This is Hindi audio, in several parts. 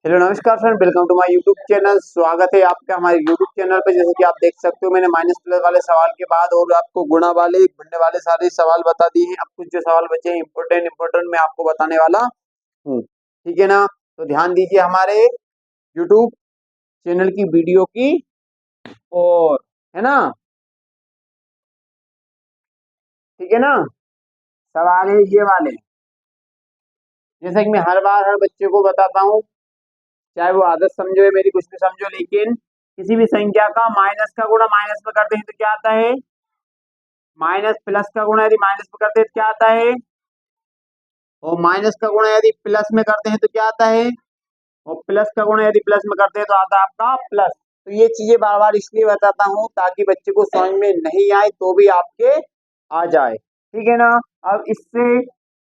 हेलो नमस्कार friend, welcome to my YouTube channel. स्वागत है आपका हमारे यूट्यूब चैनल पे। जैसे कि आप देख सकते हो, मैंने माइनस प्लस वाले सवाल के बाद और आपको गुणा वाले गुणने वाले सारे सवाल बता दिए हैं। अब कुछ जो सवाल बचे हैं इम्पोर्टेंट मैं आपको बताने वाला हूँ। ठीक है ना? तो ध्यान दीजिए हमारे यूट्यूब चैनल की वीडियो की और, है ना? ठीक है ना? सवाल है ये वाले। जैसे कि मैं हर बार हर बच्चे को बताता हूँ, चाहे वो आदत समझो या मेरी कुछ भी समझो, लेकिन किसी भी संख्या का माइनस का गुणा माइनस में करते हैं तो क्या आता है? माइनस प्लस का गुणा यदि माइनस में करते हैं तो क्या आता है? और माइनस का गुणा यदि प्लस में करते हैं तो क्या आता है? और प्लस का गुणा यदि प्लस में करते हैं तो आता है आपका प्लस। तो ये चीजें बार बार इसलिए बताता हूँ ताकि बच्चे को समझ में नहीं आए तो भी आपके आ जाए। ठीक है ना? अब इससे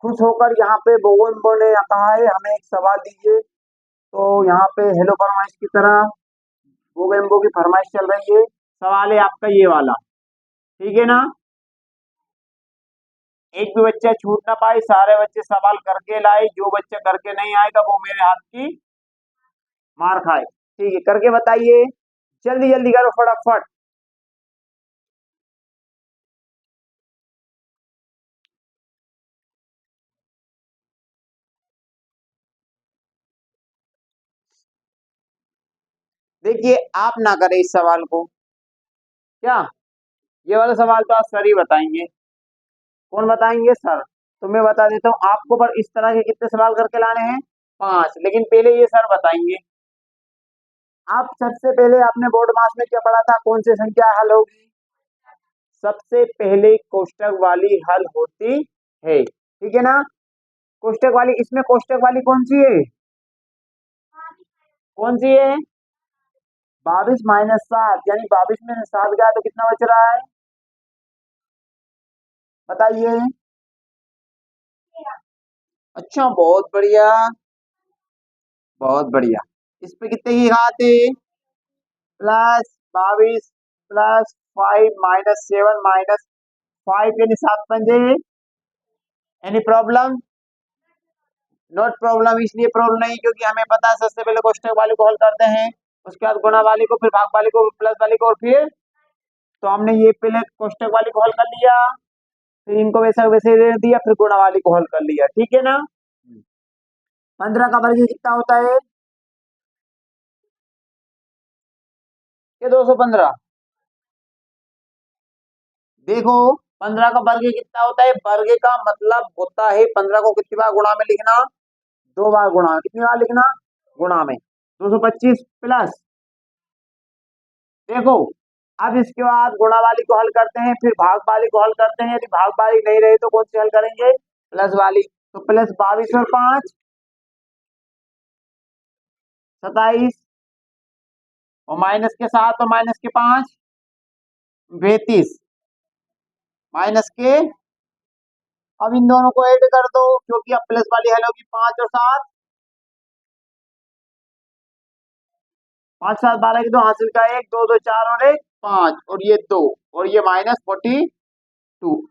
खुश होकर यहाँ पे बोगोन ने कहा है हमें एक सवाल दीजिए। तो यहाँ पे हेलो फरमाइश की तरह बोगेम्बो की फरमाइश चल रही है। सवाल है आपका ये वाला। ठीक है ना? एक भी बच्चा छूट ना पाए, सारे बच्चे सवाल करके लाए। जो बच्चा करके नहीं आएगा वो मेरे हाथ की मार खाए। ठीक है, करके बताइए, जल्दी जल्दी करो फटाफट। देखिए, आप ना करें इस सवाल को। क्या? ये वाला सवाल तो आप सर ही बताएंगे। कौन बताएंगे? सर। तो मैं बता देता हूँ आपको, पर इस तरह के कितने सवाल करके लाने हैं? 5। लेकिन पहले ये सर बताएंगे। आप सबसे पहले आपने बोर्ड मास में क्या पढ़ा था? कौन सी संख्या हल होगी? सबसे पहले कोष्टक वाली हल होती है। ठीक है ना? कोष्टक वाली, इसमें कोष्टक वाली कौन सी है? कौन सी है? 22 माइनस 7, यानी 22 में से 7 गया तो कितना बच रहा है? बताइए। अच्छा, बहुत बढ़िया, बहुत बढ़िया। इस पे कितने की घात है? प्लस 22 प्लस 5 माइनस 7 माइनस 5, यानी 7 पंजे। Any problem? Not problem. इसलिए प्रॉब्लम नहीं क्योंकि हमें पता है सबसे पहले कोष्टक वाले को हल करते हैं, उसके बाद गुणा वाले को, फिर भाग वाले को, प्लस वाले को, और फिर, तो हमने ये पहले कोष्टक वाले को हल कर लिया, फिर इनको वैसा वैसे दे दिया, फिर गुणा वाले को हल कर लिया। ठीक है ना? 15 का वर्ग कितना होता है? ये 215। देखो, 15 का वर्ग कितना होता है? वर्ग का मतलब होता है 15 को कितनी बार गुणा में लिखना? 2 बार गुणा में। कितनी बार लिखना? गुणा में। 225 प्लस, देखो, अब इसके बाद गुणा वाली को हल करते हैं, फिर भाग वाली को हल करते हैं। यदि भाग वाली नहीं रही तो कौन सी हल करेंगे? प्लस वाली। तो प्लस 22 और 5 27, और माइनस के 7 और माइनस के 5 32, माइनस के, अब इन दोनों को ऐड कर दो क्योंकि अब प्लस वाली हल होगी 5 और 7। 5 7 12 की 2 हासिल का 1 2 2 4 और 1 5, और ये 2, और ये -42।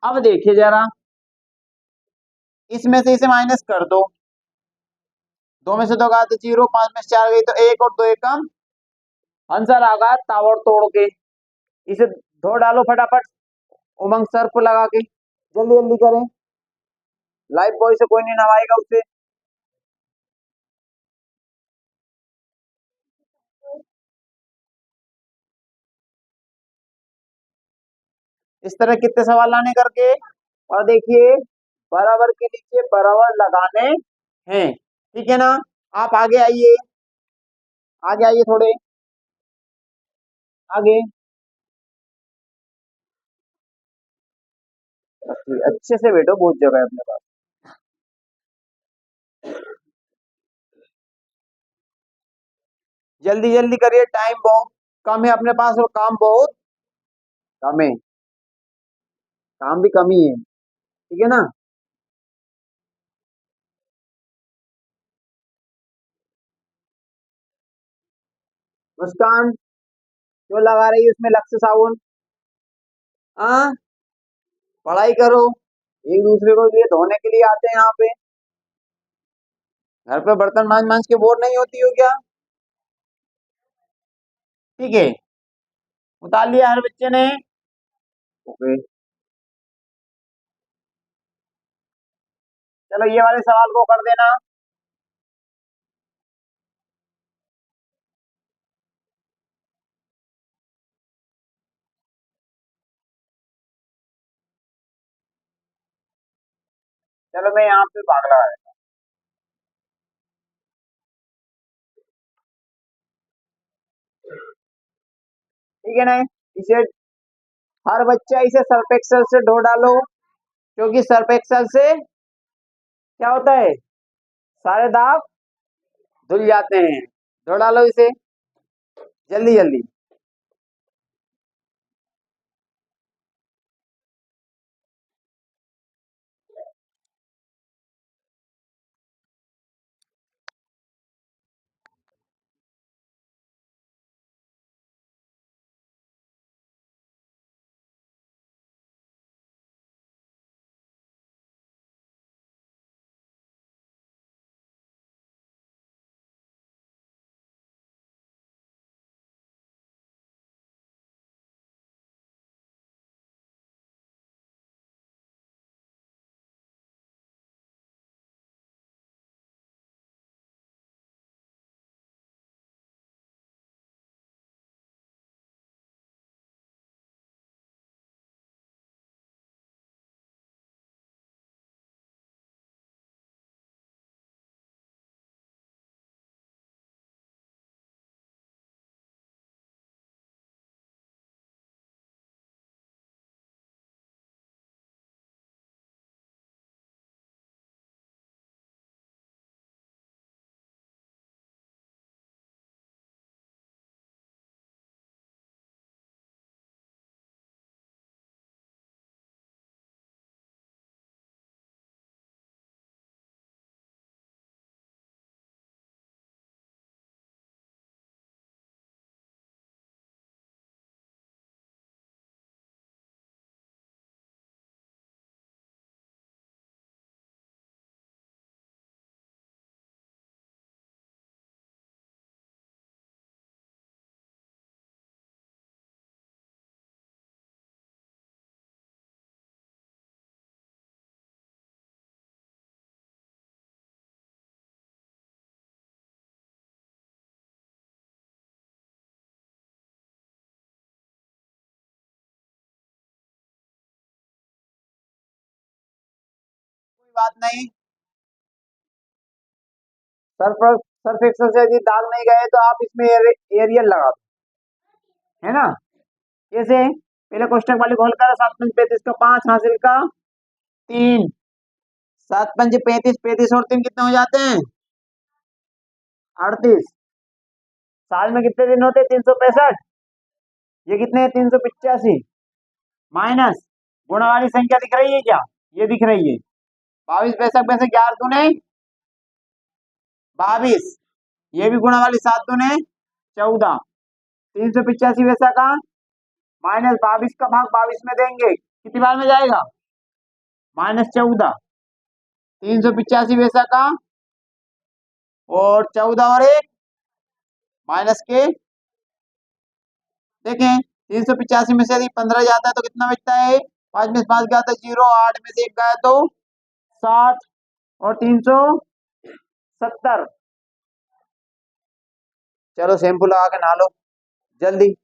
अब देखिए जरा, इसमें से इसे माइनस कर दो। 2 में से 2 गया तो 0, 5 में से 4 गई तो 1, और 2 एकम आंसर आ गया ताबड़ तोड़ के। इसे धो डालो फटाफट उमंग सर को लगा के, जल्दी जल्दी करें। लाइफ बॉय से कोई नहीं नवाएगा उसे। इस तरह कितने सवाल लाने करके, और देखिए, बराबर के नीचे बराबर लगाने हैं। ठीक है ना? आप आगे आइए, आगे आइए, थोड़े आगे। अच्छे से बैठो, बहुत जगह है अपने पास। जल्दी जल्दी करिए, टाइम बहुत कम है अपने पास और काम बहुत कम है। काम भी कम ही है। ठीक है ना? मुस्कान, क्यों लगा रही है उसमें लक्ष्य साबुन? हाँ, पढ़ाई करो। एक दूसरे को लिए धोने के लिए आते हैं यहाँ पे। घर पे बर्तन मांज मांज के बोर नहीं होती हो क्या? ठीक है, उतार लिया हर बच्चे ने। ओके, चलो ये वाले सवाल को कर देना। चलो मैं यहाँ पे भाग लगा देता हूँ। ठीक है ना? इसे हर बच्चा इसे सर्फ एक्सल से धो डालो, क्योंकि सर्फ एक्सल से क्या होता है, सारे दाग धुल जाते हैं। धो डालो इसे, जल्दी जल्दी। कोई बात नहीं। सर्फ सर्फ एक्सल से यदि दाग नहीं गए तो आप इसमें एरियल लगा दो, है ना? कैसे? पहले कोष्टक वाले खोल कर 7 पंच 35 का 5 हासिल का 3, 7 पंच 35, 35 और 3 कितने हो जाते हैं? 38। साल में कितने दिन होते हैं? 365। ये कितने हैं? 385। माइनस, गुणा वाली संख्या दिख रही है क्या? ये दिख रही है। 22 में से 11 दूने 22, ये भी गुणा वाली 7 दूने 14। 385 वैसा का माइनस 22 का भाग 22 में देंगे, कितनी बार में जाएगा? -14। 385 वैसा का और 14 और 1 माइनस के, देखें 385 में से यदि 15 जाता है तो कितना बचता है? 5 में से 5 गया तो 0, 8 में से 1 गया तो 7 और 370। चलो शैम्पू लगा के नहा लो जल्दी।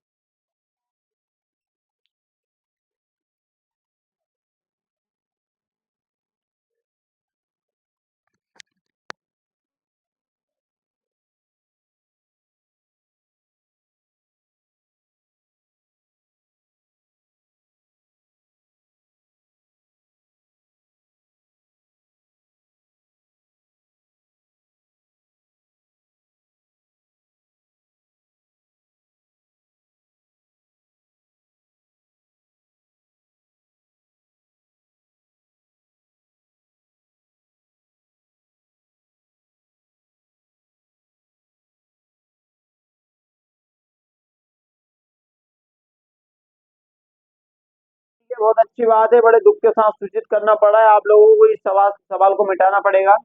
ये बहुत अच्छी बात है, बड़े दुख के साथ सूचित करना पड़ा है आप लोगों को, इस सवाल सवाल को मिटाना पड़ेगा।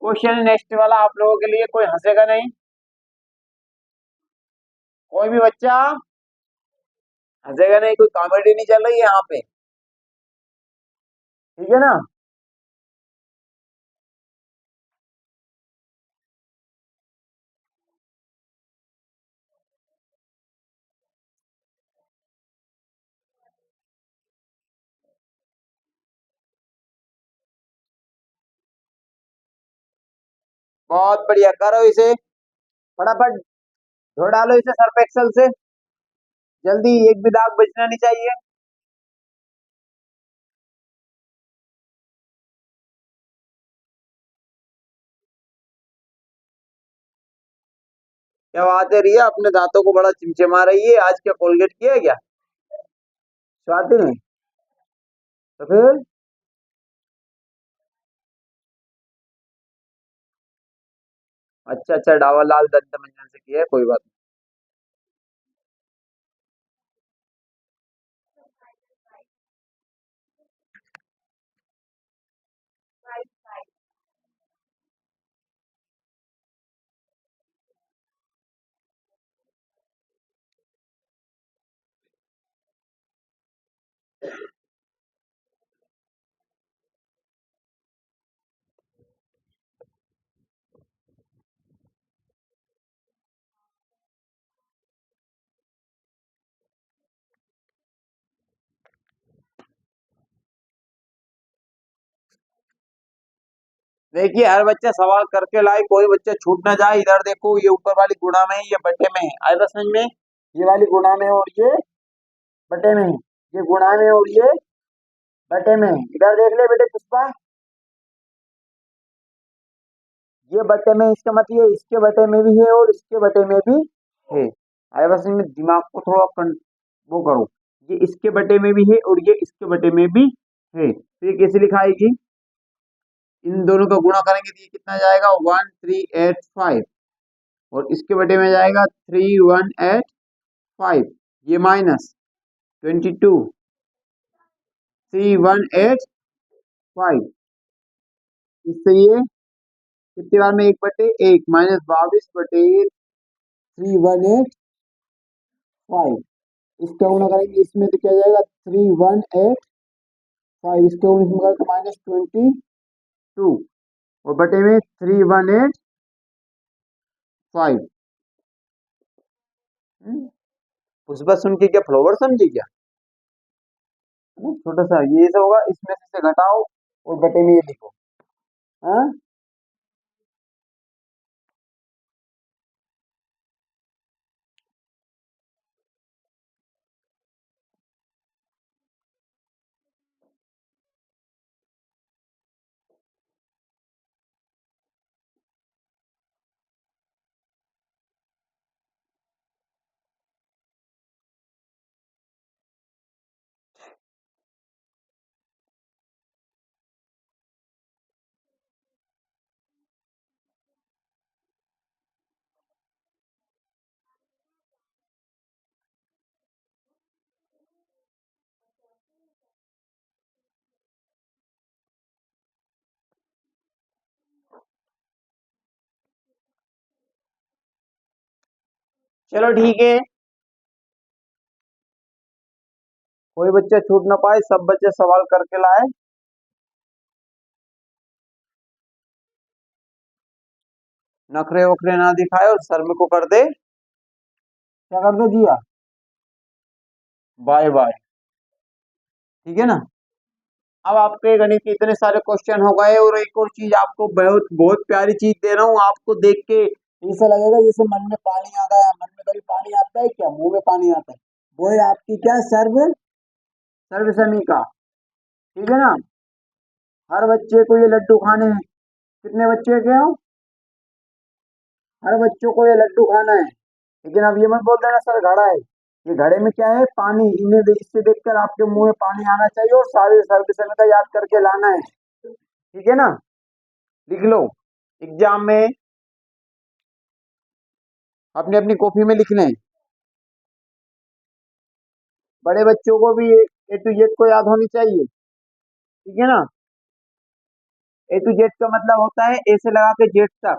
क्वेश्चन नेक्स्ट वाला आप लोगों के लिए, कोई हंसेगा नहीं, कोई भी बच्चा हंसेगा नहीं, कोई कॉमेडी नहीं चल रही है यहाँ पे, ठीक है ना। बहुत बढ़िया, करो इसे फटाफट, धो डालो इसे सर्फ एक्सेल से, जल्दी, एक भी दाग बचना नहीं चाहिए। क्या बात है रिया, अपने दांतों को बड़ा चिमचिमा रही है आज, क्या कोलगेट किया है क्या? स्वाति ने? तो फिर अच्छा अच्छा, डावर लाल दंत मंजन से किया है, कोई बात नहीं। देखिए हर बच्चा सवाल करके लाए, कोई बच्चा छूट ना जाए। इधर देखो, ये ऊपर वाली गुणा में है, ये बटे में है, आए बस समझ में, ये वाली गुणा में है और ये बटे में है, ये गुणा में है और ये बटे में है। इधर देख ले बेटे पुष्पा, ये बटे में, इसका मतलब ये इसके बटे में भी है और इसके बटे में भी है। आए बस में दिमाग को थोड़ा वो करो, ये इसके बटे में भी है और ये इसके बटे में भी है, तो ये कैसे लिखाएगी? इन दोनों का गुणा करेंगे तो ये कितना जाएगा, 1385, और इसके बटे में जाएगा 3185, ये माइनस 22 3185, इससे ये कितनी बार में, एक बटे एक, माइनस 22/3185, इसका गुणा करेंगे इसमें तो क्या जाएगा, 3185, इसके गुणा इसमें करें तो -22, और बटे में 3185। उस बात सुन के क्या फ्लोवर समझी क्या? छोटा सा ये सब होगा, इसमें से घटाओ और बटे में ये लिखो। हाँ, चलो ठीक है, कोई बच्चा छूट ना पाए, सब बच्चे सवाल करके लाए। नखरे वखरे ना दिखाए और सर में को कर दे, क्या कर दे दिया, बाय बाय, ठीक है ना। अब आपके गणित के इतने सारे क्वेश्चन हो गए, और एक और चीज आपको बहुत बहुत प्यारी चीज दे रहा हूँ, आपको देख के ऐसा लगेगा जैसे मन में पानी आ गया। मन में कभी पानी आता है क्या, मुंह में पानी आता है, वो है आपकी क्या, सर्व सर्व समीका, ठीक है ना। हर बच्चे को ये लड्डू खाने हैं, कितने बच्चे के हो, हर बच्चों को ये लड्डू खाना है, लेकिन अब ये मत बोल देना सर घड़ा है, ये घड़े में क्या है, पानी, इससे देखकर आपके मुंह में पानी आना चाहिए और सारे सर्व समीका याद करके लाना है, ठीक है ना। लिख लो, एग्जाम में अपनी अपनी कॉपी में लिख लें। बड़े बच्चों को भी ए टू जेड को याद होनी चाहिए, ठीक है ना। ए टू जेड का मतलब होता है ए से लगा के जेड तक।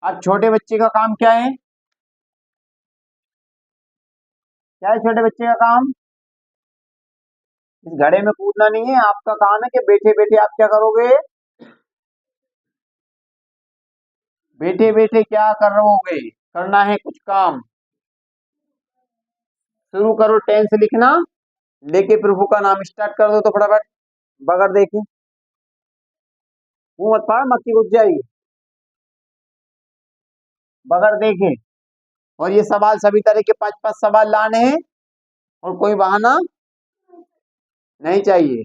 अब छोटे बच्चे का काम क्या है? क्या है छोटे बच्चे का काम? इस घड़े में कूदना नहीं है, आपका काम है कि बैठे बैठे आप क्या करोगे? बैठे बैठे क्या करोगे? करना है कुछ काम। शुरू करो 10 से लिखना, लेके प्रभु का नाम स्टार्ट कर दो तो फटाफट। बगैर देखे मुंह मत फाड़, मक्खी घुस जाएगी बगैर देखे। और ये सवाल सभी तरह के 5-5 सवाल लाने हैं और कोई बहाना नहीं चाहिए।